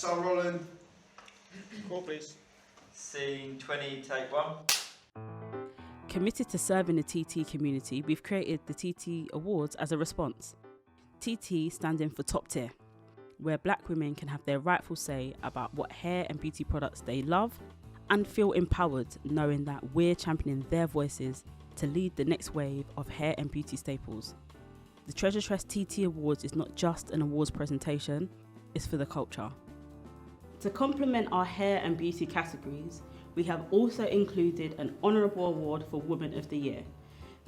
Start rolling. Call, please. Scene 20, take 1. Committed to serving the TT community, we've created the TT Awards as a response. TT standing for top tier, where black women can have their rightful say about what hair and beauty products they love and feel empowered knowing that we're championing their voices to lead the next wave of hair and beauty staples. The TreasureTress TT Awards is not just an awards presentation, it's for the culture. To complement our hair and beauty categories, we have also included an honourable award for Woman of the Year.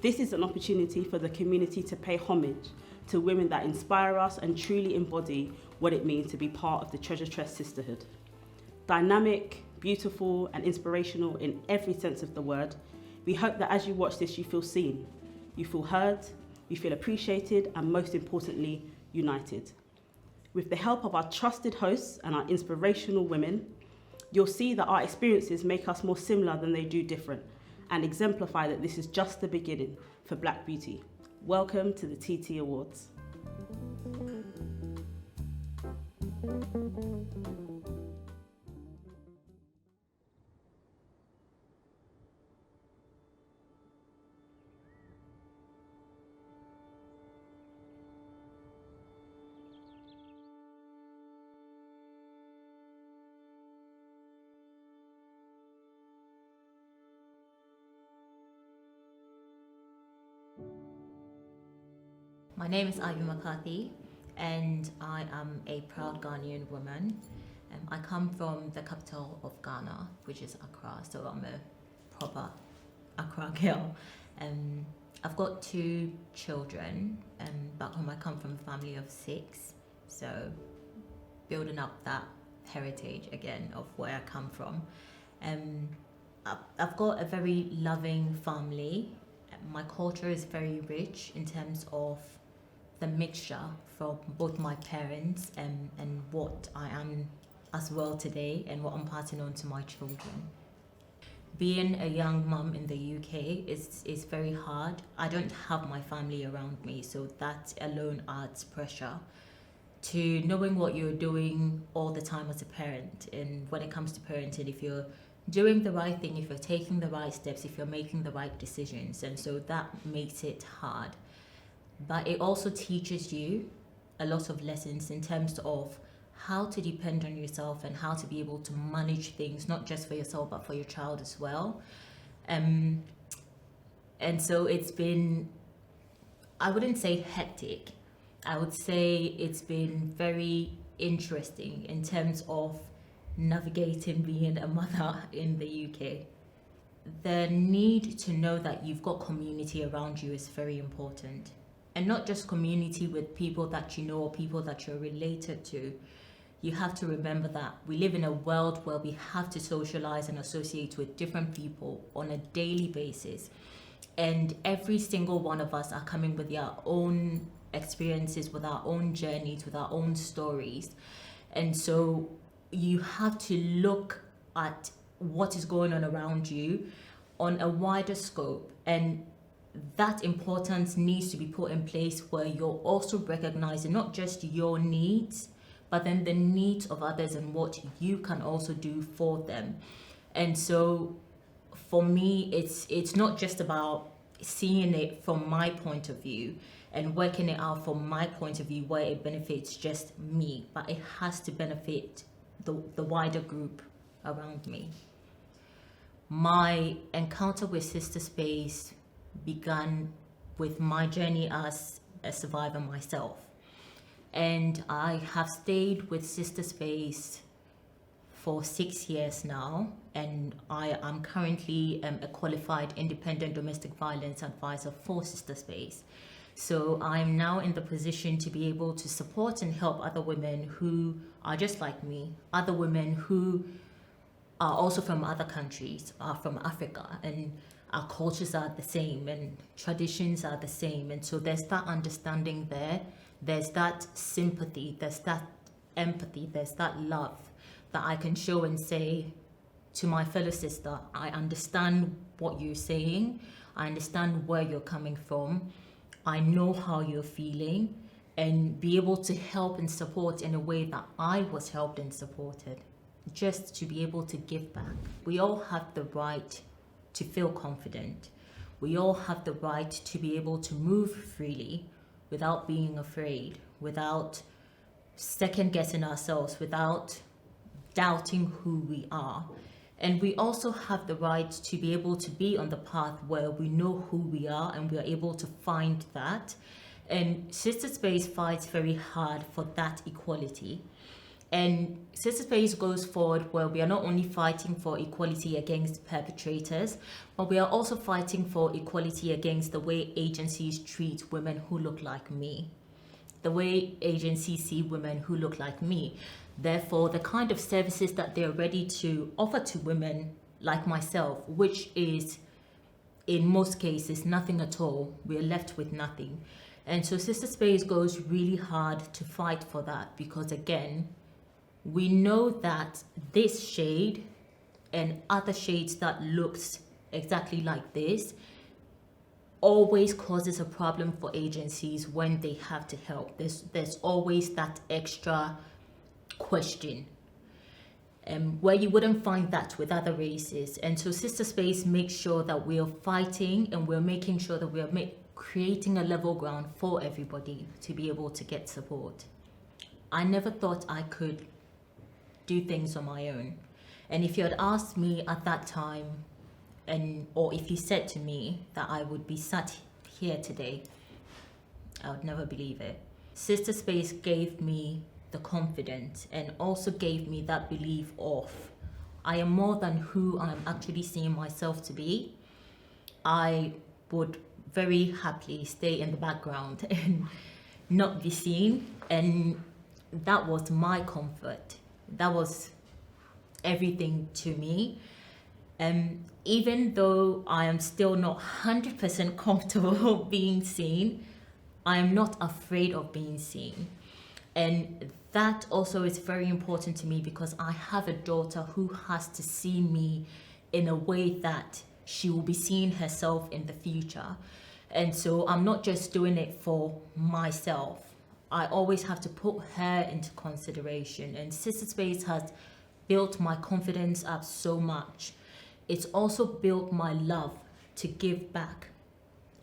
This is an opportunity for the community to pay homage to women that inspire us and truly embody what it means to be part of the TreasureTress sisterhood. Dynamic, beautiful and inspirational in every sense of the word, we hope that as you watch this you feel seen, you feel heard, you feel appreciated and most importantly, united. With the help of our trusted hosts and our inspirational women, you'll see that our experiences make us more similar than they do different and exemplify that this is just the beginning for Black beauty. Welcome to the TT Awards. My name is Ivy McCarthy and I am a proud Ghanaian woman. I come from the capital of Ghana, which is Accra, so I'm a proper Accra girl. I've got 2 children, back home I come from a family of 6, so building up that heritage again of where I come from. I've got a very loving family. My culture is very rich in terms of the mixture from both my parents and what I am as well today and what I'm passing on to my children. Being a young mum in the UK is very hard. I don't have my family around me, so that alone adds pressure to knowing what you're doing all the time as a parent. And when it comes to parenting, if you're doing the right thing, if you're taking the right steps, if you're making the right decisions, and so that makes it hard. But it also teaches you a lot of lessons in terms of how to depend on yourself and how to be able to manage things, not just for yourself, but for your child as well. And so it's been, I wouldn't say hectic, I would say it's been very interesting in terms of navigating being a mother in the UK. The need to know that you've got community around you is very important. And not just community with people that you know or people that you're related to. You have to remember that we live in a world where we have to socialize and associate with different people on a daily basis. And every single one of us are coming with our own experiences, with our own journeys, with our own stories. And so you have to look at what is going on around you on a wider scope, and that importance needs to be put in place where you're also recognizing not just your needs, but then the needs of others and what you can also do for them. And so for me, it's not just about seeing it from my point of view and working it out from my point of view where it benefits just me, but it has to benefit the wider group around me. My encounter with Sister Space began with my journey as a survivor myself. And I have stayed with Sister Space for 6 years now, and I am currently a qualified independent domestic violence advisor for Sister Space. So I'm now in the position to be able to support and help other women who are just like me, other women who are also from other countries, are from Africa, and our cultures are the same and traditions are the same. And so there's that understanding there, there's that sympathy, there's that empathy, there's that love that I can show and say to my fellow sister, I understand what you're saying, I understand where you're coming from, I know how you're feeling, and be able to help and support in a way that I was helped and supported, just to be able to give back. We all have the right to feel confident. We all have the right to be able to move freely without being afraid, without second guessing ourselves, without doubting who we are. And we also have the right to be able to be on the path where we know who we are and we are able to find that. And Sister Space fights very hard for that equality. And Sister Space goes forward where we are not only fighting for equality against perpetrators, but we are also fighting for equality against the way agencies treat women who look like me, the way agencies see women who look like me. Therefore, the kind of services that they're ready to offer to women like myself, which is in most cases nothing at all, we're left with nothing. And so Sister Space goes really hard to fight for that, because again, we know that this shade and other shades that looks exactly like this always causes a problem for agencies when they have to help. There's always that extra question, where you wouldn't find that with other races. And so Sister Space makes sure that we are fighting and we're making sure that we are creating a level ground for everybody to be able to get support. I never thought I could do things on my own. And if you had asked me at that time, or if you said to me that I would be sat here today, I would never believe it. Sister Space gave me the confidence and also gave me that belief of I am more than who I'm actually seeing myself to be. I would very happily stay in the background and not be seen, and that was my comfort. That was everything to me. Even though I am still not 100% comfortable being seen, I am not afraid of being seen. And that also is very important to me, because I have a daughter who has to see me in a way that she will be seeing herself in the future. And so I'm not just doing it for myself. I always have to put her into consideration. And Sister Space has built my confidence up so much. It's also built my love to give back.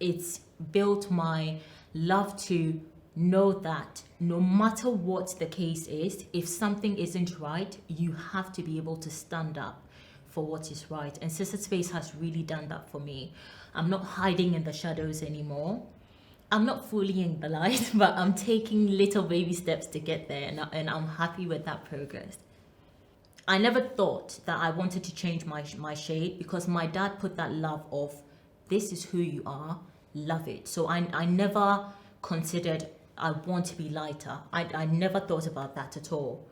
It's built my love to know that no matter what the case is, if something isn't right, you have to be able to stand up for what is right. And Sister Space has really done that for me. I'm not hiding in the shadows anymore. I'm not fully in the light, but I'm taking little baby steps to get there, and I'm happy with that progress. I never thought that I wanted to change my shade, because my dad put that love of, this is who you are, love it. So I never considered I want to be lighter. I never thought about that at all.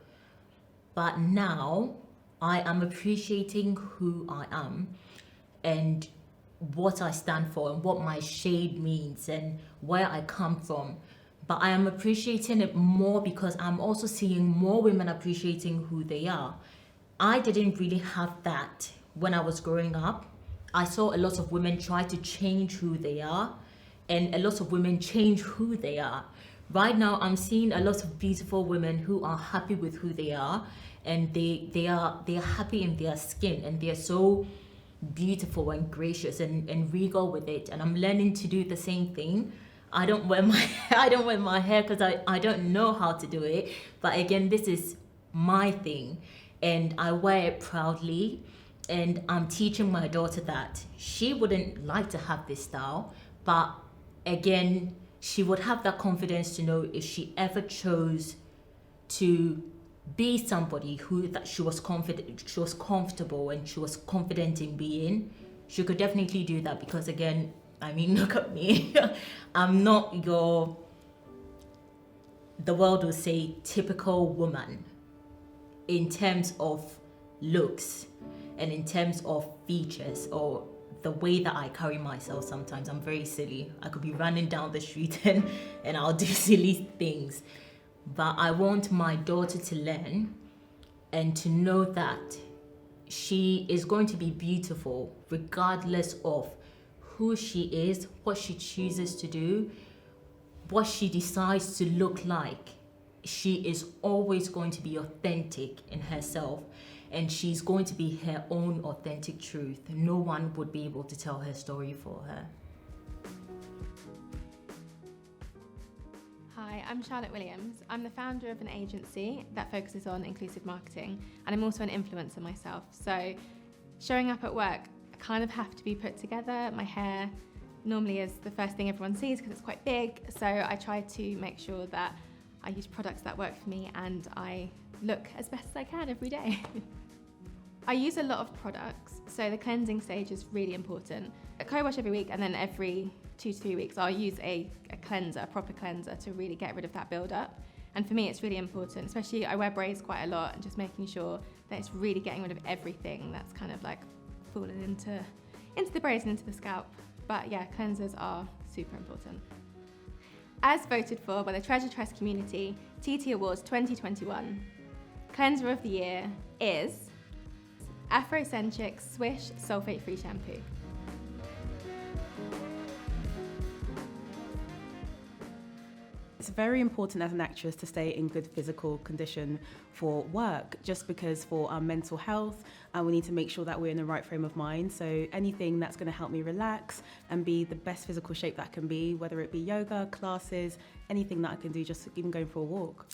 But now I am appreciating who I am and what I stand for and what my shade means and where I come from. But I am appreciating it more because I'm also seeing more women appreciating who they are. I didn't really have that when I was growing up. I saw a lot of women try to change who they are, and a lot of women change who they are. Right now, I'm seeing a lot of beautiful women who are happy with who they are, and they are happy in their skin, and they're so beautiful and gracious and regal with it. And I'm learning to do the same thing. I don't wear my hair because I don't know how to do it. But again, this is my thing, and I wear it proudly. And I'm teaching my daughter that she wouldn't like to have this style, but again, she would have that confidence to know if she ever chose to be somebody that she was comfortable and she was confident in being, she could definitely do that. Because again, I mean, look at me. I'm not the world will say, typical woman in terms of looks and in terms of features or the way that I carry myself. Sometimes I'm very silly. I could be running down the street and I'll do silly things. But I want my daughter to learn and to know that she is going to be beautiful regardless of who she is, what she chooses to do. what she decides to look like, she is always going to be authentic in herself, and she's going to be her own authentic truth. No one would be able to tell her story for her. Hi, I'm Charlotte Williams. I'm the founder of an agency that focuses on inclusive marketing, and I'm also an influencer myself. So showing up at work, I kind of have to be put together. My hair normally is the first thing everyone sees because it's quite big. So I try to make sure that I use products that work for me and I look as best as I can every day. I use a lot of products, so the cleansing stage is really important. I co-wash every week, and then every 2 to 3 weeks I'll use a cleanser, a proper cleanser, to really get rid of that build-up. And for me it's really important, especially I wear braids quite a lot, and just making sure that it's really getting rid of everything that's kind of like fallen into the braids and into the scalp. But yeah, cleansers are super important. As voted for by the TreasureTress community, TT Awards 2021, Cleanser of the Year is Afrocentric Swish Sulfate-Free Shampoo. It's very important as an actress to stay in good physical condition for work, just because for our mental health, we need to make sure that we're in the right frame of mind. So anything that's going to help me relax and be the best physical shape that I can be, whether it be yoga, classes, anything that I can do, just even going for a walk.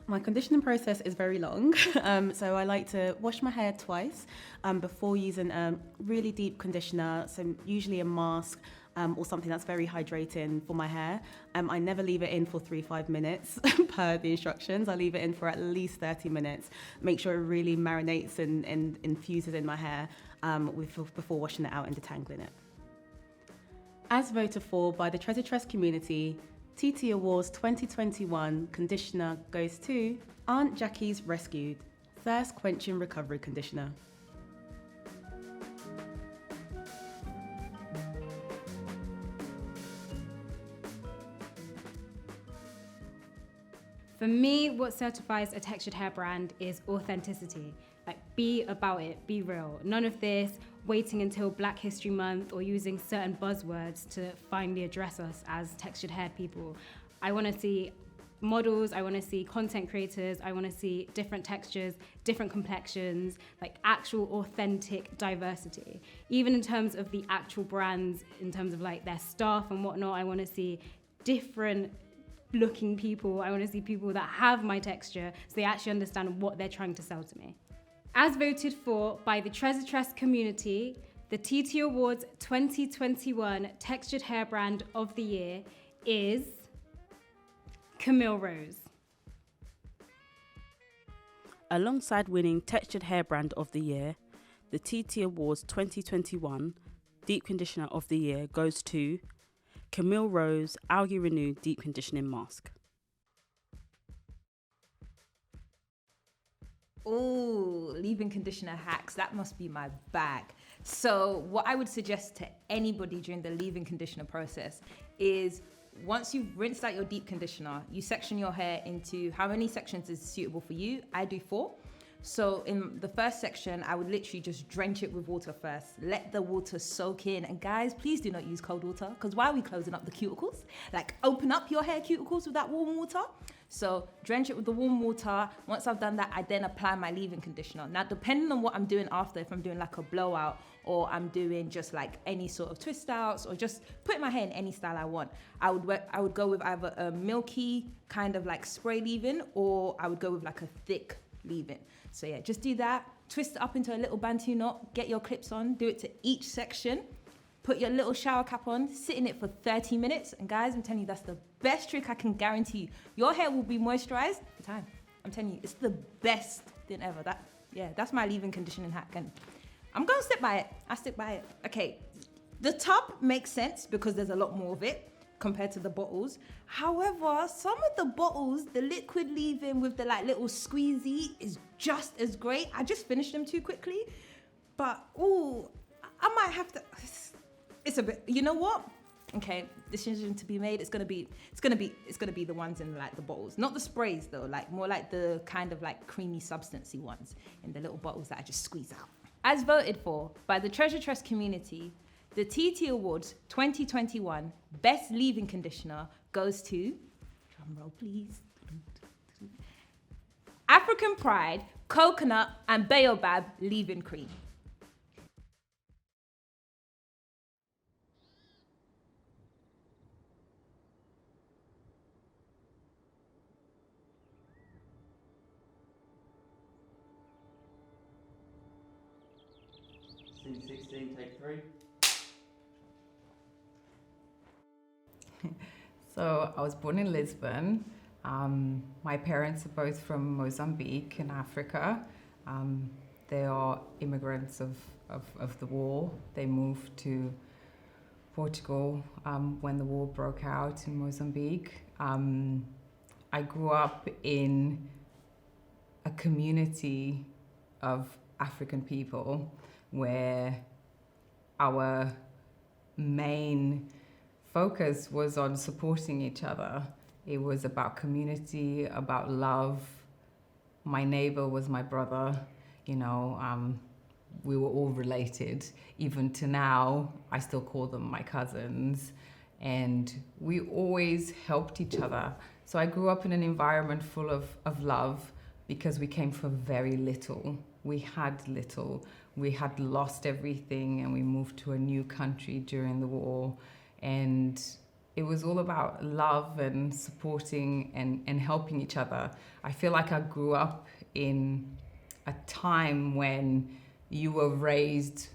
My conditioning process is very long, so I like to wash my hair twice before using a really deep conditioner, so usually a mask or something that's very hydrating for my hair. I never leave it in for 3-5 minutes per the instructions. I leave it in for at least 30 minutes. Make sure it really marinates and infuses in my hair before washing it out and detangling it. As voted for by the TreasureTress community, TT Awards 2021 conditioner goes to Aunt Jackie's Rescued Thirst Quenching Recovery Conditioner. For me, what certifies a textured hair brand is authenticity. Like, be about it, be real. None of this waiting until Black History Month or using certain buzzwords to finally address us as textured hair people. I want to see models, I want to see content creators, I want to see different textures, different complexions, like actual authentic diversity. Even in terms of the actual brands, in terms of like their staff and whatnot, I want to see different looking people. I want to see people that have my texture so they actually understand what they're trying to sell to me. As voted for by the TreasureTress community, the TT Awards 2021 Textured Hair Brand of the Year is Camille Rose. Alongside winning Textured Hair Brand of the Year, the TT Awards 2021 Deep Conditioner of the Year goes to Camille Rose Algae Renew Deep Conditioning Mask. Oh, leave-in conditioner hacks. That must be my bag. So what I would suggest to anybody during the leave-in conditioner process is once you've rinsed out your deep conditioner, you section your hair into how many sections is suitable for you. I do 4. So in the first section, I would literally just drench it with water first. Let the water soak in. And guys, please do not use cold water, because why are we closing up the cuticles? Like, open up your hair cuticles with that warm water. So drench it with the warm water. Once I've done that, I then apply my leave-in conditioner. Now, depending on what I'm doing after, if I'm doing like a blowout or I'm doing just like any sort of twist outs or just putting my hair in any style I want, I would go with either a milky kind of like spray leave-in, or I would go with like a thick leave-in. So yeah, just do that. Twist it up into a little bantu knot. Get your clips on. Do it to each section. Put your little shower cap on, sit in it for 30 minutes. And guys, I'm telling you, that's the best trick I can guarantee you. Your hair will be moisturized in time. I'm telling you, it's the best thing ever. That's my leave-in conditioning hack. And I'm going to stick by it. I stick by it. Okay, the tub makes sense because there's a lot more of it compared to the bottles. However, some of the bottles, the liquid leave-in with the like little squeezy is just as great. I just finished them too quickly. But, ooh, I might have to... It's a bit, you know what? Okay, decision to be made. It's gonna be the ones in like the bottles, not the sprays though. Like more like the kind of like creamy substancey ones in the little bottles that I just squeeze out. As voted for by the TreasureTress community, the TT Awards 2021 Best Leave-In Conditioner goes to, drum roll please, African Pride, Coconut and Baobab Leave-In Cream. Scene 16, take 3. So I was born in Lisbon. My parents are both from Mozambique in Africa. They are immigrants of the war. They moved to Portugal when the war broke out in Mozambique. I grew up in a community of African people where our main focus was on supporting each other. It was about community, about love. My neighbor was my brother, we were all related. Even to now, I still call them my cousins. And we always helped each other. So I grew up in an environment full of love because we came from very little. We had little. We had lost everything and we moved to a new country during the war. And it was all about love and supporting and helping each other. I feel like I grew up in a time when you were raised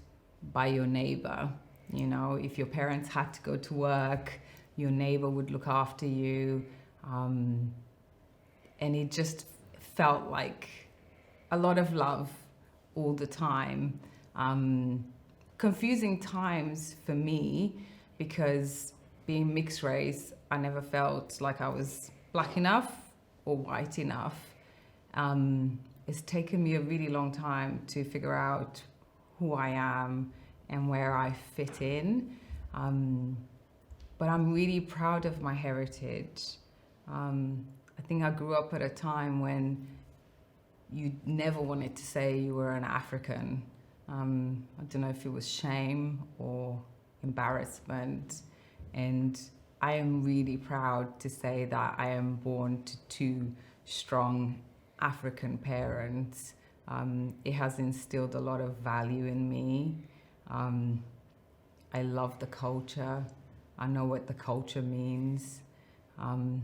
by your neighbor. If your parents had to go to work, your neighbor would look after you. And it just felt like a lot of love all the time. Confusing times for me because being mixed race, I never felt like I was black enough or white enough. It's taken me a really long time to figure out who I am and where I fit in. But I'm really proud of my heritage. I think I grew up at a time when you never wanted to say you were an African. I don't know if it was shame or embarrassment. And I am really proud to say that I am born to 2 strong African parents. It has instilled a lot of value in me. I love the culture. I know what the culture means. And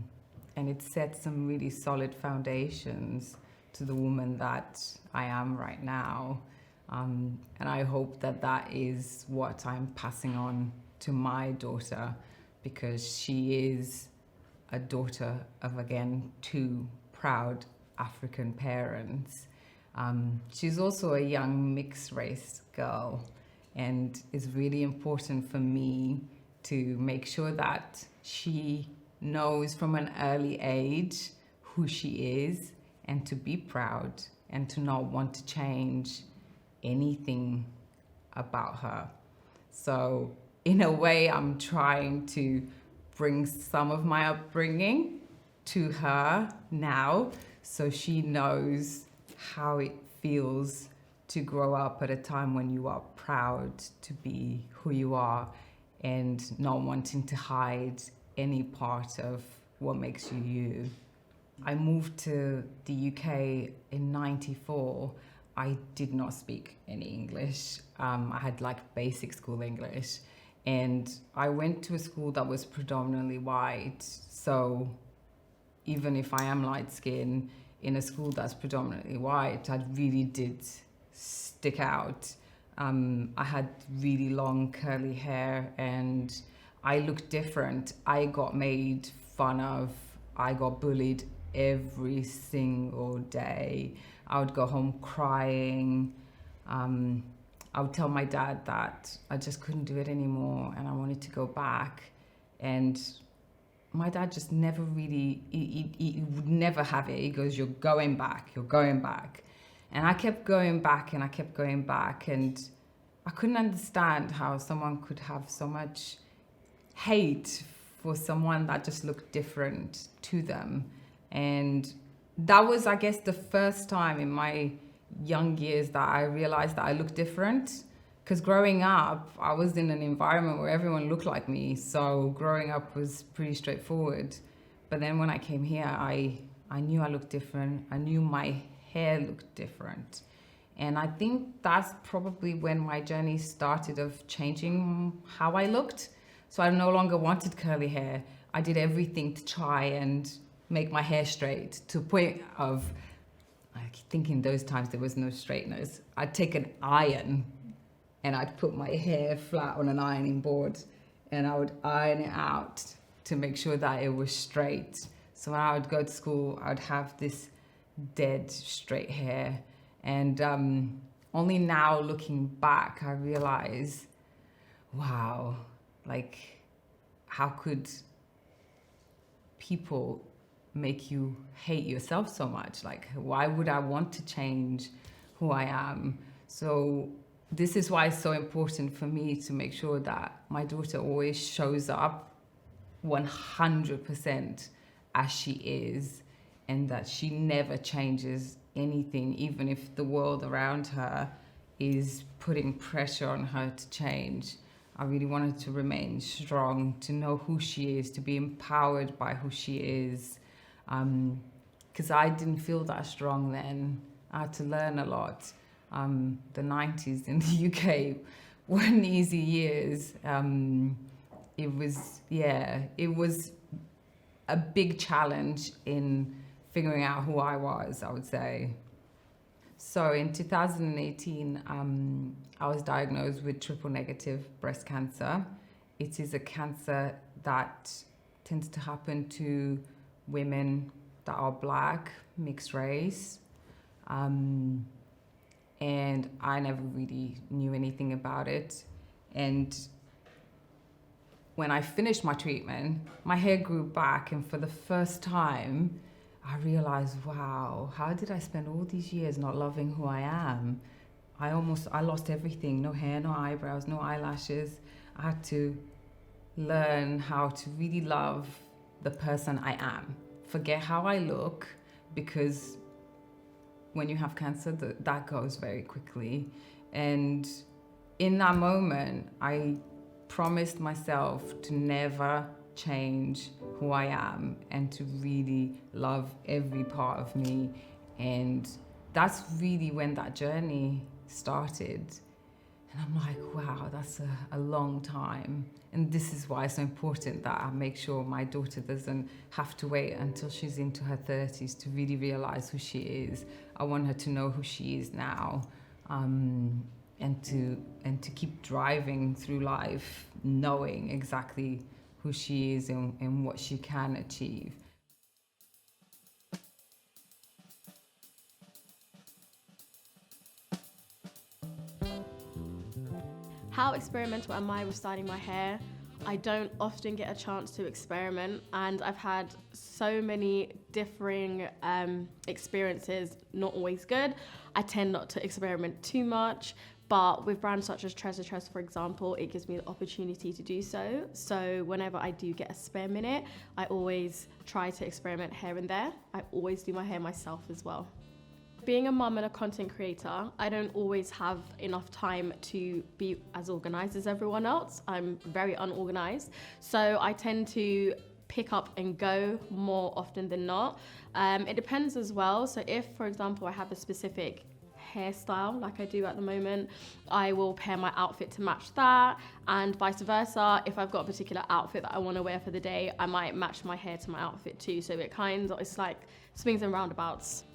it sets some really solid foundations to the woman that I am right now. And I hope that that is what I'm passing on to my daughter, because she is a daughter of, again, 2 proud African parents. She's also a young mixed race girl, and it's really important for me to make sure that she knows from an early age who she is and to be proud and to not want to change anything about her. So in a way, I'm trying to bring some of my upbringing to her now so she knows how it feels to grow up at a time when you are proud to be who you are and not wanting to hide any part of what makes you you. I moved to the UK in '94. I did not speak any English. I had basic school English. And I went to a school that was predominantly white. So even if I am light skinned in a school that's predominantly white, I really did stick out. I had really long curly hair and I looked different. I got made fun of. I got bullied every single day. I would go home crying. I would tell my dad that I just couldn't do it anymore and I wanted to go back. And my dad just never really, he would never have it. He goes, you're going back. And I kept going back and I kept going back. And I couldn't understand how someone could have so much hate for someone that just looked different to them. And that was, I guess, the first time in my young years that I realized that I looked different. Because growing up, I was in an environment where everyone looked like me. So growing up was pretty straightforward. But then when I came here, I knew I looked different. I knew my hair looked different. And I think that's probably when my journey started of changing how I looked. So I no longer wanted curly hair. I did everything to try and make my hair straight, to a point of, I think in those times there was no straighteners. I'd take an iron and I'd put my hair flat on an ironing board and I would iron it out to make sure that it was straight. So when I would go to school, I would have this dead straight hair. And only now looking back, I realize, wow, like how could people make you hate yourself so much? Like, why would I want to change who I am? So this is why it's so important for me to make sure that my daughter always shows up 100% as she is, and that she never changes anything, even if the world around her is putting pressure on her to change. I really wanted to remain strong, to know who she is, to be empowered by who she is. Because I didn't feel that strong then. I had to learn a lot. The 90s in the UK weren't easy years. It was a big challenge in figuring out who I was, I would say. So in 2018, I was diagnosed with triple negative breast cancer. It is a cancer that tends to happen to women that are Black, mixed race. And I never really knew anything about it. And when I finished my treatment, my hair grew back, and for the first time, I realized, wow, how did I spend all these years not loving who I am? I lost everything, no hair, no eyebrows, no eyelashes. I had to learn how to really love the person I am. Forget how I look, because when you have cancer, that goes very quickly. And in that moment, I promised myself to never change who I am and to really love every part of me. And that's really when that journey started. And I'm like, wow, that's a long time. And this is why it's so important that I make sure my daughter doesn't have to wait until she's into her 30s to really realize who she is. I want her to know who she is now, and to keep driving through life knowing exactly who she is and what she can achieve. How experimental am I with styling my hair? I don't often get a chance to experiment, and I've had so many differing experiences, not always good. I tend not to experiment too much, but with brands such as TreasureTress, for example, it gives me the opportunity to do so. So whenever I do get a spare minute, I always try to experiment here and there. I always do my hair myself as well. Being a mum and a content creator, I don't always have enough time to be as organized as everyone else. I'm very unorganized. So I tend to pick up and go more often than not. It depends as well. So if, for example, I have a specific hairstyle like I do at the moment, I will pair my outfit to match that, and vice versa. If I've got a particular outfit that I want to wear for the day, I might match my hair to my outfit too. So it's like swings and roundabouts.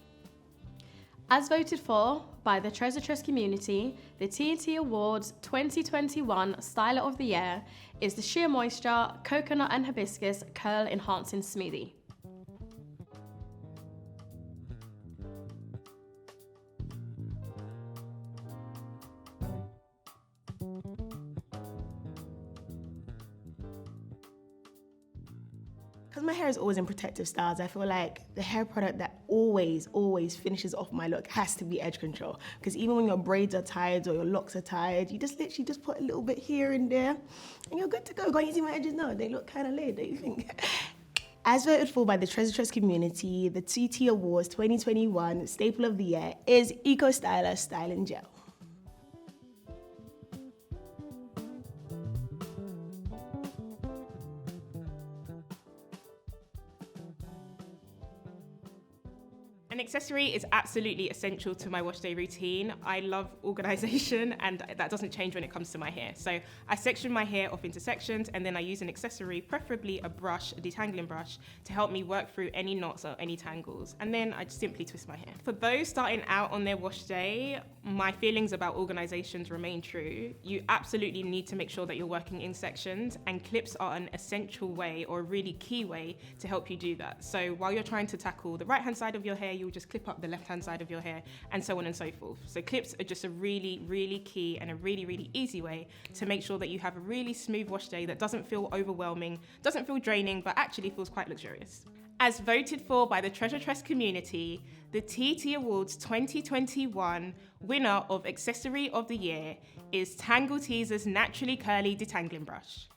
As voted for by the TreasureTress community, the TT Awards 2021 Styler of the Year is the Sheer Moisture Coconut and Hibiscus Curl Enhancing Smoothie. Because my hair is always in protective styles, I feel like the hair product that always finishes off my look has to be edge control. Because even when your braids are tied or your locks are tied, you just literally just put a little bit here and there, and you're good to go. Can't you see my edges now? They look kind of laid, don't you think? As voted for by the TreasureTress community, the TT Awards 2021 Staple of the Year is Eco Styler Styling Gel. An accessory is absolutely essential to my wash day routine. I love organization, and that doesn't change when it comes to my hair. So I section my hair off into sections, and then I use an accessory, preferably a brush, a detangling brush, to help me work through any knots or any tangles. And then I just simply twist my hair. For those starting out on their wash day, my feelings about organizations remain true. You absolutely need to make sure that you're working in sections, and clips are an essential way, or a really key way, to help you do that. So while you're trying to tackle the right-hand side of your hair, you'll just clip up the left-hand side of your hair, and so on and so forth. So clips are just a really, really key and a really, really easy way to make sure that you have a really smooth wash day that doesn't feel overwhelming, doesn't feel draining, but actually feels quite luxurious. As voted for by the TreasureTress community, the TT Awards 2021 winner of Accessory of the Year is Tangle Teaser's Naturally Curly Detangling Brush.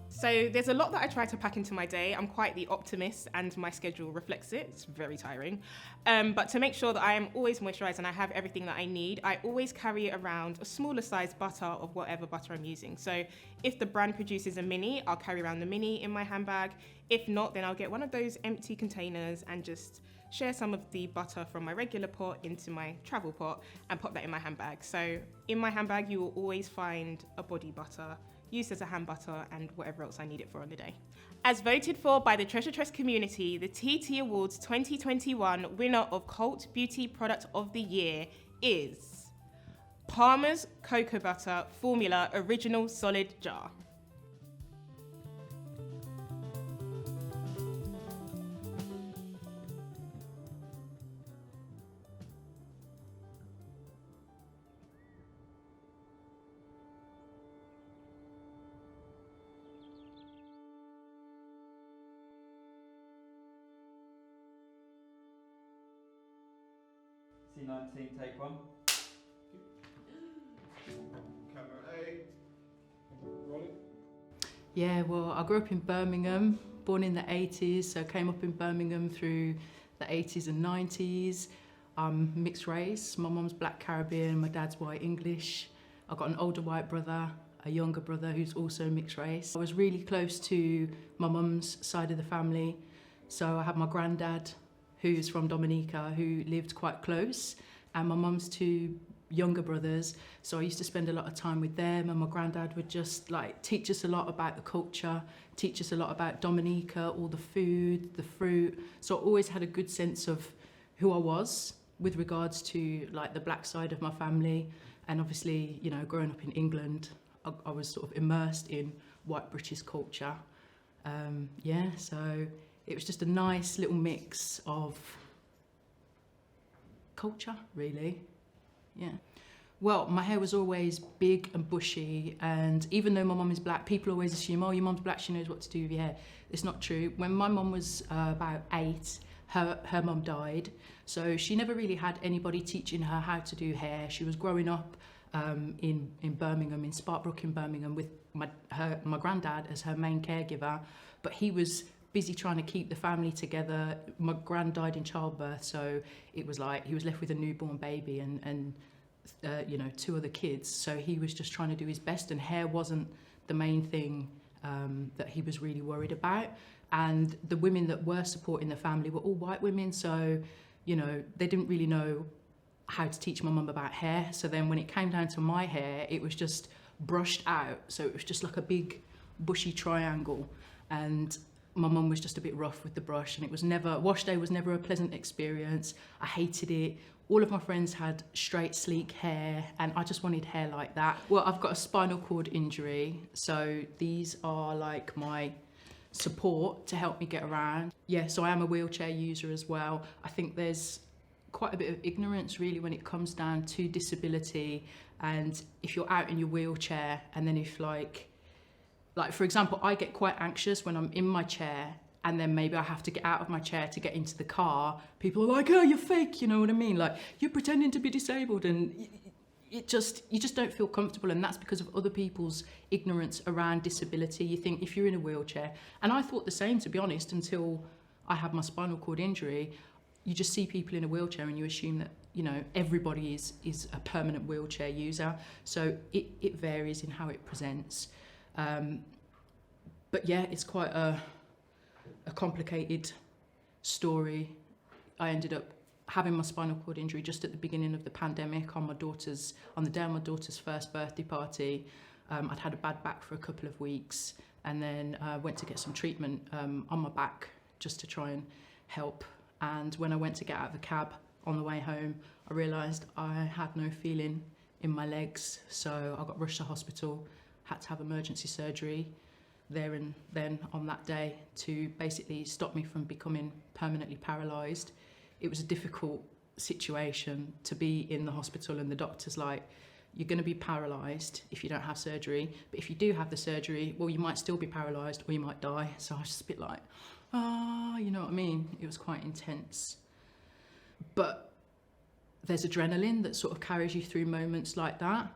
So there's a lot that I try to pack into my day. I'm quite the optimist, and my schedule reflects it. It's very tiring. But to make sure that I am always moisturized and I have everything that I need, I always carry around a smaller size butter of whatever butter I'm using. So if the brand produces a mini, I'll carry around the mini in my handbag. If not, then I'll get one of those empty containers and just share some of the butter from my regular pot into my travel pot and pop that in my handbag. So in my handbag, you will always find a body butter used as a hand butter and whatever else I need it for on the day. As voted for by the TreasureTress community, the TT Awards 2021 winner of Cult Beauty Product of the Year is Palmer's Cocoa Butter Formula Original Solid Jar. C19, take one. Camera A. Rolling. Yeah, well, I grew up in Birmingham, born in the 80s, so came up in Birmingham through the 80s and 90s. I'm mixed race. My mum's black Caribbean, my dad's white English. I've got an older white brother, a younger brother who's also mixed race. I was really close to my mum's side of the family. So I had my granddad, who's from Dominica, who lived quite close, and my mum's two younger brothers. So I used to spend a lot of time with them, and my granddad would just like teach us a lot about the culture, teach us a lot about Dominica, all the food, the fruit. So I always had a good sense of who I was with regards to like the black side of my family. And obviously, you know, growing up in England, I was sort of immersed in white British culture. So it was just a nice little mix of culture, really. Yeah. Well, my hair was always big and bushy, and even though my mum is black, people always assume, oh, your mum's black, she knows what to do with your hair. It's not true. When my mum was about 8, her mum died, so she never really had anybody teaching her how to do hair. She was growing up in Birmingham, in Sparkbrook in Birmingham, with my granddad as her main caregiver, but he was busy trying to keep the family together. My gran died in childbirth, so it was like he was left with a newborn baby and 2 other kids. So he was just trying to do his best, and hair wasn't the main thing that he was really worried about. And the women that were supporting the family were all white women, so they didn't really know how to teach my mum about hair. So then when it came down to my hair, it was just brushed out, so it was just like a big bushy triangle, and my mum was just a bit rough with the brush, and wash day was never a pleasant experience. I hated it. All of my friends had straight, sleek hair, and I just wanted hair like that. Well, I've got a spinal cord injury, so these are like my support to help me get around. Yeah, so I am a wheelchair user as well. I think there's quite a bit of ignorance really when it comes down to disability, and if you're out in your wheelchair, and then if like for example, I get quite anxious when I'm in my chair, and then maybe I have to get out of my chair to get into the car. People are like, oh, you're fake, you know what I mean? Like, you're pretending to be disabled, and you just don't feel comfortable, and that's because of other people's ignorance around disability. You think if you're in a wheelchair, and I thought the same, to be honest, until I had my spinal cord injury. You just see people in a wheelchair and you assume that, everybody is a permanent wheelchair user. So it varies in how it presents. But yeah, it's quite a complicated story. I ended up having my spinal cord injury just at the beginning of the pandemic on the day of my daughter's first birthday party. I'd had a bad back for a couple of weeks, and then went to get some treatment on my back just to try and help. And when I went to get out of the cab on the way home, I realised I had no feeling in my legs, so I got rushed to hospital, had to have emergency surgery there and then on that day to basically stop me from becoming permanently paralysed. It was a difficult situation to be in the hospital, and the doctor's like, you're going to be paralysed if you don't have surgery, but if you do have the surgery, well, you might still be paralysed or you might die. So I was just a bit like, you know what I mean? It was quite intense. But there's adrenaline that sort of carries you through moments like that.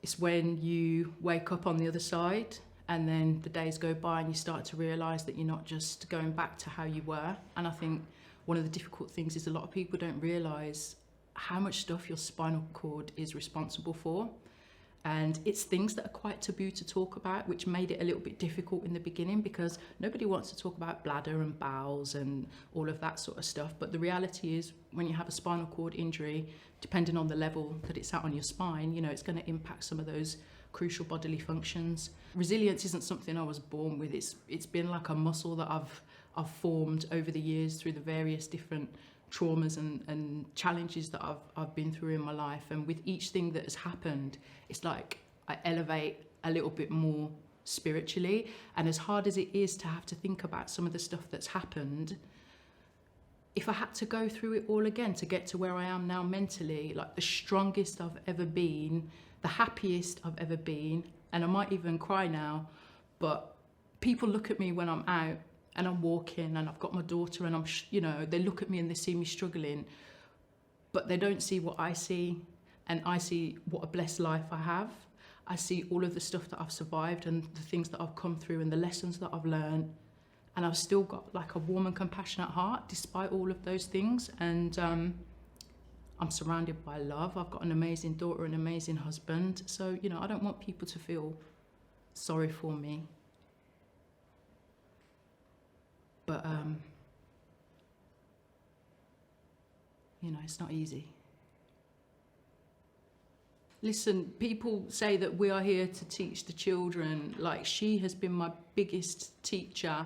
It's when you wake up on the other side and then the days go by and you start to realise that you're not just going back to how you were. And I think one of the difficult things is a lot of people don't realise how much stuff your spinal cord is responsible for. And it's things that are quite taboo to talk about, which made it a little bit difficult in the beginning because nobody wants to talk about bladder and bowels and all of that sort of stuff. But the reality is when you have a spinal cord injury, depending on the level that it's at on your spine, you know, it's going to impact some of those crucial bodily functions. Resilience isn't something I was born with. It's been like a muscle that I've formed over the years through the various different traumas and challenges that I've been through in my life. And with each thing that has happened, it's like I elevate a little bit more spiritually. And as hard as it is to have to think about some of the stuff that's happened, if I had to go through it all again to get to where I am now mentally, like the strongest I've ever been, the happiest I've ever been, and I might even cry now, but people look at me when I'm out and I'm walking and I've got my daughter and they look at me and they see me struggling, but they don't see what I see, and I see what a blessed life I have. I see all of the stuff that I've survived and the things that I've come through and the lessons that I've learned, and I've still got like a warm and compassionate heart despite all of those things. And I'm surrounded by love. I've got an amazing daughter, an amazing husband, so I don't want people to feel sorry for me. But, it's not easy. Listen, people say that we are here to teach the children. Like, she has been my biggest teacher.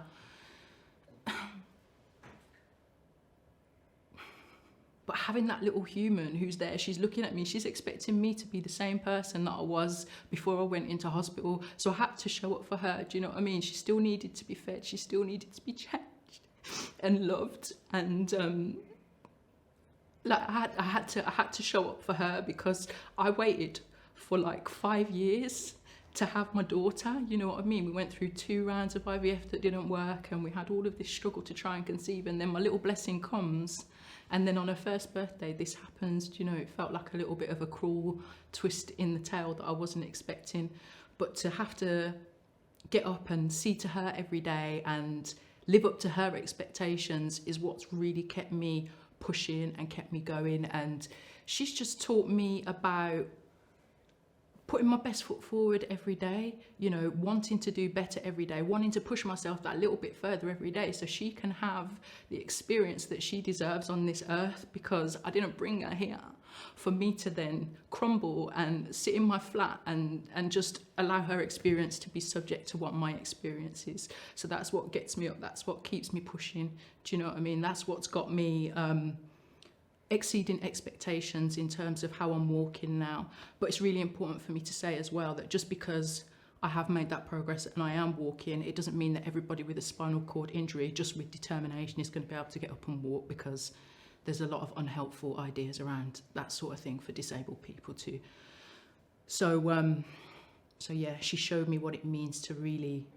But having that little human who's there, she's looking at me, she's expecting me to be the same person that I was before I went into hospital. So I had to show up for her, do you know what I mean? She still needed to be fed, she still needed to be changed and loved. And I had to show up for her because I waited for like 5 years to have my daughter, you know what I mean? We went through 2 rounds of IVF that didn't work, and we had all of this struggle to try and conceive, and then my little blessing comes. And then on her first birthday, this happens. It felt like a little bit of a cruel twist in the tail that I wasn't expecting. But to have to get up and see to her every day and live up to her expectations is what's really kept me pushing and kept me going. And she's just taught me about putting my best foot forward every day, wanting to do better every day, wanting to push myself that little bit further every day so she can have the experience that she deserves on this earth, because I didn't bring her here for me to then crumble and sit in my flat and just allow her experience to be subject to what my experience is. So that's what gets me up, that's what keeps me pushing, do you know what I mean? That's what's got me exceeding expectations in terms of how I'm walking now. But it's really important for me to say as well that just because I have made that progress and I am walking, it doesn't mean that everybody with a spinal cord injury just with determination is going to be able to get up and walk, because there's a lot of unhelpful ideas around that sort of thing for disabled people too. So yeah, she showed me what it means to really,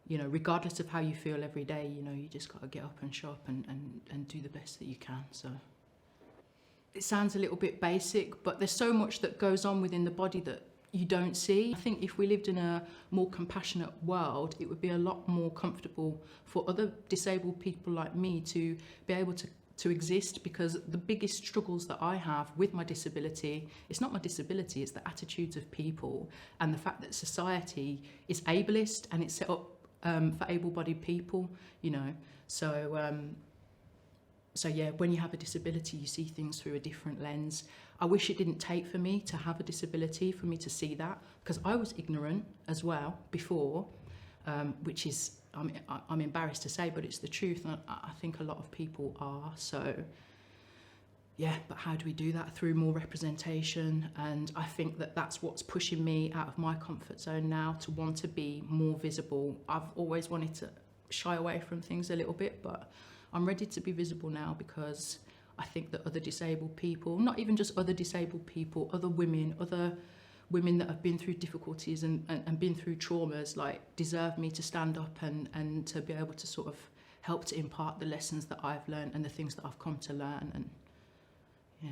regardless of how you feel every day, you just got to get up and show up and do the best that you can. So it sounds a little bit basic, but there's so much that goes on within the body that you don't see. I think if we lived in a more compassionate world, it would be a lot more comfortable for other disabled people like me to be able to to exist, because the biggest struggles that I have with my disability, it's not my disability, it's the attitudes of people and the fact that society is ableist and it's set up for able-bodied people, you know. So yeah, when you have a disability, you see things through a different lens. I wish it didn't take for me to have a disability for me to see that, because I was ignorant as well before, which is, I'm embarrassed to say, but it's the truth, and I think a lot of people are. So yeah, but how do we do that? Through more representation, and I think that that's what's pushing me out of my comfort zone now, to want to be more visible. I've always wanted to shy away from things a little bit, but I'm ready to be visible now, because I think that other disabled people, not even just other disabled people, other women that have been through difficulties and been through traumas, like, deserve me to stand up and to be able to sort of help to impart the lessons that I've learned and the things that I've come to learn. And yeah,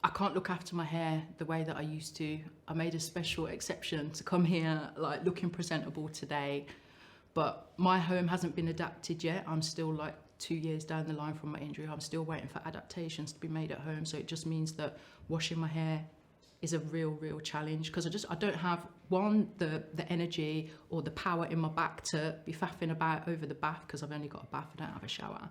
I can't look after my hair the way that I used to. I made a special exception to come here like looking presentable today, but my home hasn't been adapted yet. I'm still like 2 years down the line from my injury. I'm still waiting for adaptations to be made at home. So it just means that washing my hair is a real challenge, because I don't have, one, the energy or the power in my back to be faffing about over the bath, because I've only got a bath, I don't have a shower.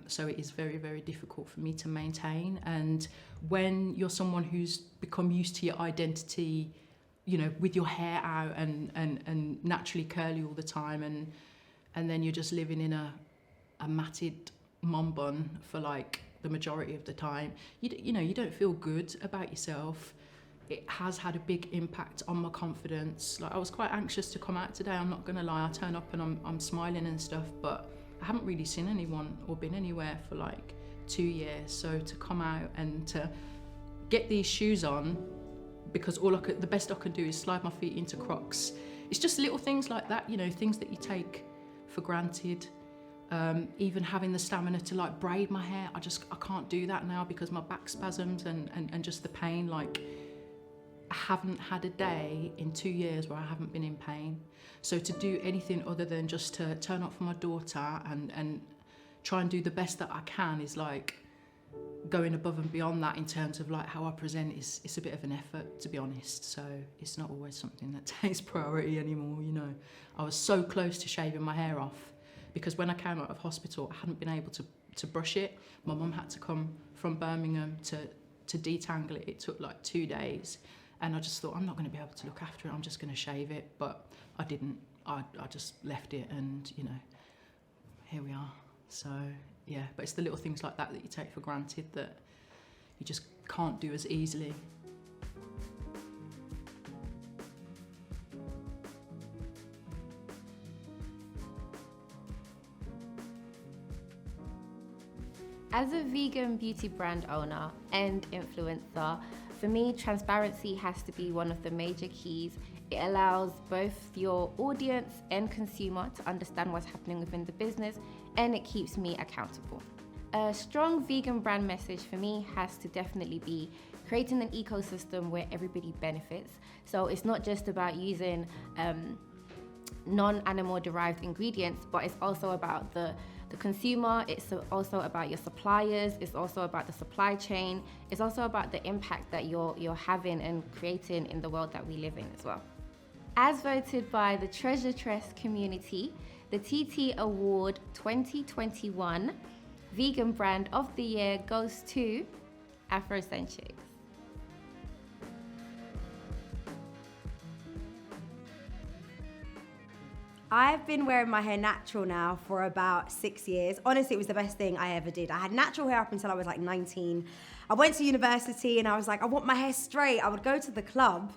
So it is very difficult for me to maintain. And when you're someone who's become used to your identity, you know, with your hair out and naturally curly all the time, and then you're just living in a matted mum bun for like the majority of the time, you know, you don't feel good about yourself. It has had a big impact on my confidence. Like, I was quite anxious to come out today, I'm not gonna lie. I turn up and I'm smiling and stuff, but I haven't really seen anyone or been anywhere for like 2 years. So to come out and to get these shoes on, because the best I could do is slide my feet into Crocs. It's just little things like that, you know, things that you take for granted. Even having the stamina to like braid my hair, I can't do that now because my back spasms and just the pain. Like, I haven't had a day in 2 years where I haven't been in pain. So to do anything other than just to turn up for my daughter and try and do the best that I can is like going above and beyond that in terms of like how I present. It's a bit of an effort, to be honest. So it's not always something that takes priority anymore, you know. I was so close to shaving my hair off, because when I came out of hospital, I hadn't been able to brush it. My mum had to come from Birmingham to detangle it. It took like 2 days. And I just thought, I'm not going to be able to look after it. I'm just going to shave it. But I didn't. I just left it, and, you know, here we are. So, yeah. But it's the little things like that you take for granted that you just can't do as easily. As a vegan beauty brand owner and influencer, for me, transparency has to be one of the major keys. It allows both your audience and consumer to understand what's happening within the business, and it keeps me accountable. A strong vegan brand message for me has to definitely be creating an ecosystem where everybody benefits. So it's not just about using non-animal derived ingredients, but it's also about the consumer, it's also about your suppliers, it's also about the supply chain, it's also about the impact that you're having and creating in the world that we live in as well. As voted by the TreasureTress community, the TT Award 2021 Vegan Brand of the Year goes to Afrocentrics. I've been wearing my hair natural now for about 6 years. Honestly, it was the best thing I ever did. I had natural hair up until I was like 19. I went to university and I was like, I want my hair straight. I would go to the club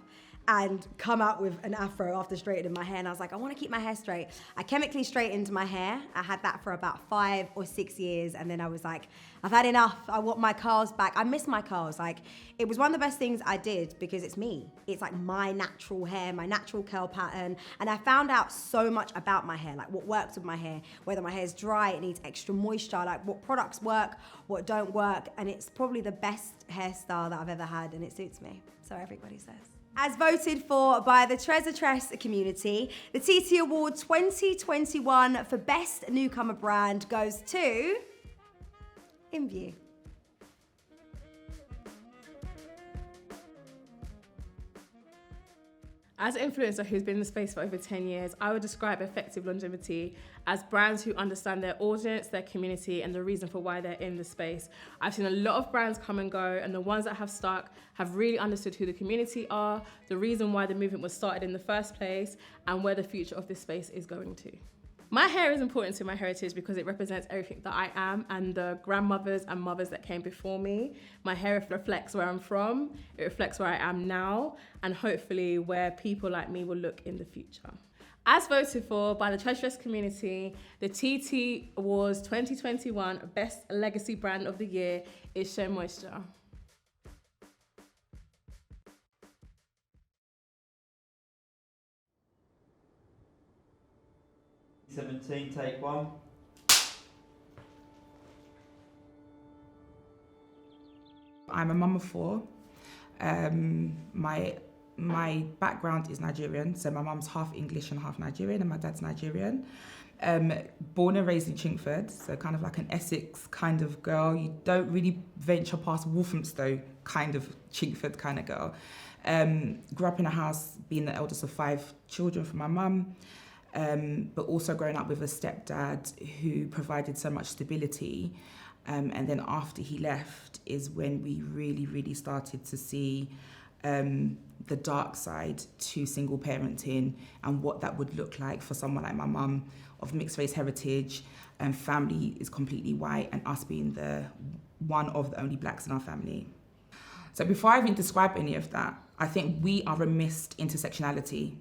and come out with an afro after straightening my hair. And I was like, I want to keep my hair straight. I chemically straightened my hair. I had that for about 5 or 6 years. And then I was like, I've had enough. I want my curls back. I miss my curls. Like, it was one of the best things I did because it's me. It's like my natural hair, my natural curl pattern. And I found out so much about my hair, like what works with my hair, whether my hair's dry, it needs extra moisture, like what products work, what don't work. And it's probably the best hairstyle that I've ever had, and it suits me. So everybody says. As voted for by the TreasureTress community, the TT Award 2021 for Best Newcomer Brand goes to in view. As an influencer who's been in the space for over 10 years, I would describe effective longevity as brands who understand their audience, their community, and the reason for why they're in the space. I've seen a lot of brands come and go, and the ones that have stuck have really understood who the community are, the reason why the movement was started in the first place, and where the future of this space is going to. My hair is important to my heritage because it represents everything that I am and the grandmothers and mothers that came before me. My hair reflects where I'm from, it reflects where I am now, and hopefully where people like me will look in the future. As voted for by the TreasureTress community, the TT Awards 2021 Best Legacy Brand of the Year is Show Moisture. 17, take 1. I'm a mum of 4. My background is Nigerian, so my mum's half English and half Nigerian, and my dad's Nigerian. Born and raised in Chingford, so kind of like an Essex kind of girl. You don't really venture past Walthamstow kind of Chingford kind of girl. Grew up in a house being the eldest of 5 children for my mum. But also growing up with a stepdad who provided so much stability. And then after he left is when we really started to see the dark side to single parenting and what that would look like for someone like my mum of mixed race heritage, and family is completely white, and us being the one of the only blacks in our family. So before I even describe any of that, I think we are remiss intersectionality.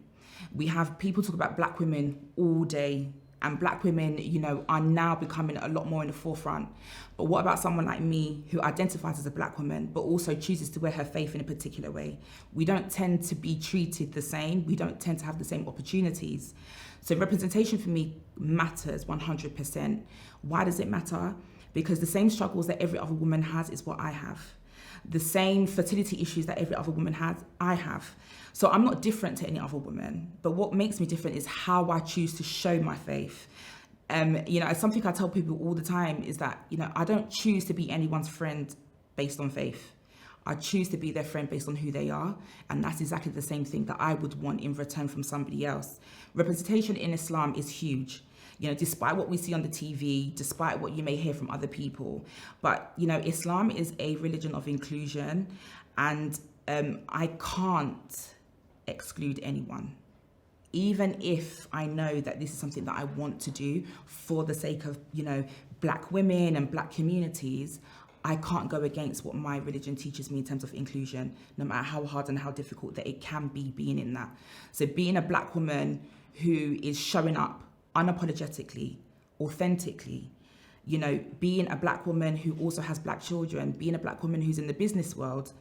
We have people talk about black women all day, and black women, you know, are now becoming a lot more in the forefront. But what about someone like me who identifies as a black woman, but also chooses to wear her faith in a particular way? We don't tend to be treated the same. We don't tend to have the same opportunities. So representation for me matters 100%. Why does it matter? Because the same struggles that every other woman has is what I have. The same fertility issues that every other woman has, I have. So I'm not different to any other woman, but what makes me different is how I choose to show my faith. You know, it's something I tell people all the time is that, you know, I don't choose to be anyone's friend based on faith. I choose to be their friend based on who they are, and that's exactly the same thing that I would want in return from somebody else. Representation in Islam is huge. You know, despite what we see on the TV, despite what you may hear from other people. But, you know, Islam is a religion of inclusion, and I can't exclude anyone. Even if I know that this is something that I want to do for the sake of, you know, black women and black communities, I can't go against what my religion teaches me in terms of inclusion, no matter how hard and how difficult that it can be being in that. So being a black woman who is showing up unapologetically, authentically, you know, being a black woman who also has black children, being a black woman who's in the business world,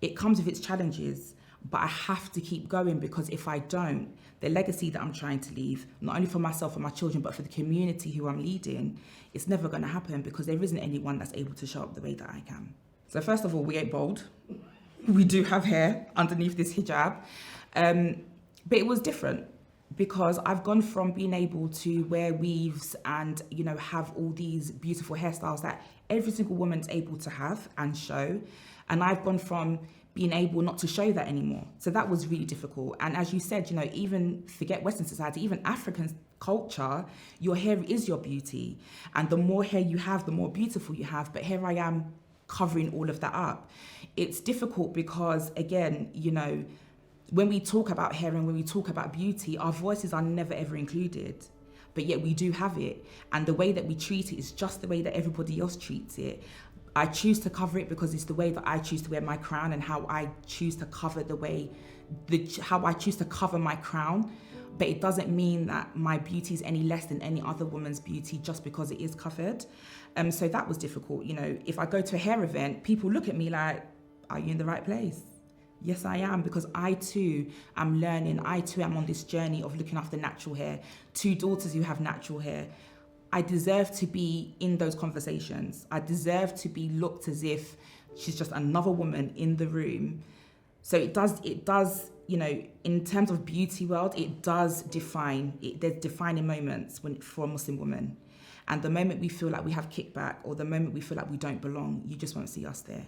it comes with its challenges, but I have to keep going, because if I don't, the legacy that I'm trying to leave, not only for myself and my children, but for the community who I'm leading, it's never going to happen, because there isn't anyone that's able to show up the way that I can. So first of all, we ain't bold. We do have hair underneath this hijab, but it was different. Because I've gone from being able to wear weaves and, you know, have all these beautiful hairstyles that every single woman's able to have and show. And I've gone from being able not to show that anymore. So that was really difficult. And as you said, you know, even forget Western society, even African culture, your hair is your beauty. And the more hair you have, the more beautiful you have. But here I am covering all of that up. It's difficult because, again, you know, when we talk about hair and when we talk about beauty, our voices are never ever included, but yet we do have it. And the way that we treat it is just the way that everybody else treats it. I choose to cover it because it's the way that I choose to wear my crown and how I choose to cover how I choose to cover my crown. But it doesn't mean that my beauty is any less than any other woman's beauty just because it is covered. So that was difficult. You know, if I go to a hair event, people look at me like, are you in the right place? Yes, I am, because I too am learning. I too am on this journey of looking after natural hair. 2 daughters who have natural hair. I deserve to be in those conversations. I deserve to be looked as if she's just another woman in the room. So it does, you know, in terms of beauty world, it does define, there's defining moments for a Muslim woman. And the moment we feel like we have kickback or the moment we feel like we don't belong, you just won't see us there.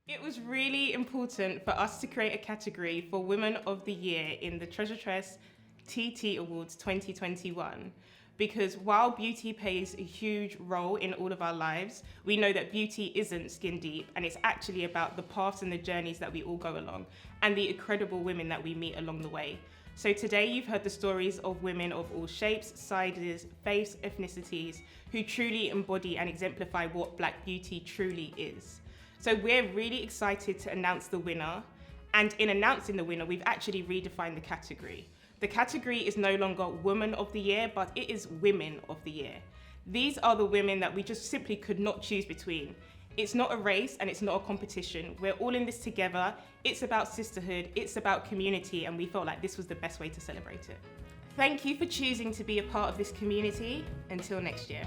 It was really important for us to create a category for Women of the Year in the TreasureTress TTAwards 2021, because while beauty plays a huge role in all of our lives, we know that beauty isn't skin deep, and it's actually about the paths and the journeys that we all go along and the incredible women that we meet along the way. So today you've heard the stories of women of all shapes, sizes, faiths, ethnicities, who truly embody and exemplify what Black beauty truly is. So we're really excited to announce the winner. And in announcing the winner, we've actually redefined the category. The category is no longer Woman of the Year, but it is Women of the Year. These are the women that we just simply could not choose between. It's not a race and it's not a competition. We're all in this together. It's about sisterhood, it's about community, and we felt like this was the best way to celebrate it. Thank you for choosing to be a part of this community. Until next year.